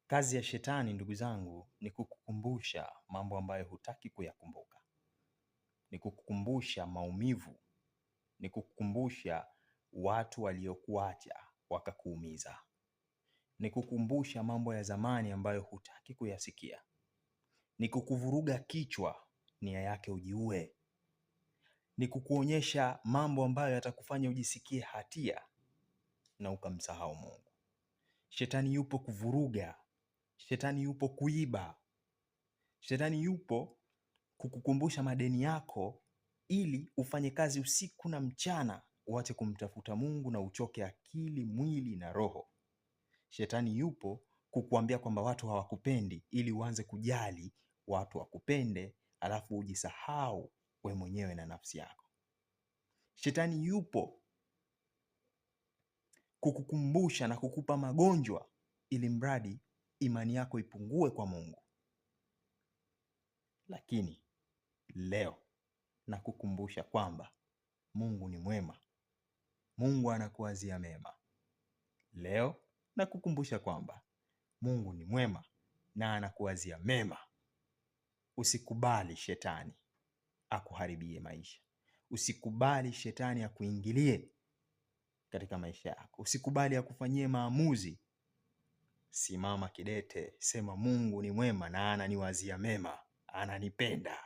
Kazi ya shetani ndugu zangu ni kukukumbusha mambo ambayo hutaki kuyakumbuka. Ni kukukumbusha maumivu, ni kukukumbusha watu waliokuacha wakakuumiza. Ni kukumbusha mambo ya zamani ambayo hutaki kuyasikia. Ni kukuvuruga kichwa nia yake ujiue. Ni kukuonyesha mambo ambayo yatakufanya ujisikie hatia na ukamsahau Mungu. Shetani yupo kuvuruga. Shetani yupo kuiba. Shetani yupo kukukumbusha madeni yako ili ufanye kazi usiku na mchana, uache kumtafuta Mungu na uchoke akili, mwili na roho. Shetani yupo kukuambia kwamba watu hawakupendi ili uanze kujali watu wakupende, alafu ujisahau we mwenyewe na nafsi yako. Shetani yupo kukukumbusha na kukupa magonjwa ili mradi imani yako ipungue kwa Mungu. Lakini leo nakukumbusha kwamba Mungu ni mwema. Mungu anakuwazia mema. Leo nakukumbusha kwamba Mungu ni mwema na anakuwazia mema. Usikubali shetani akuharibie maisha. Usikubali shetani akuingilie katika maisha yako. Usikubali akufanyie maamuzi. Simama kidete, sema Mungu ni mwema na ananiwazia mema, ananipenda.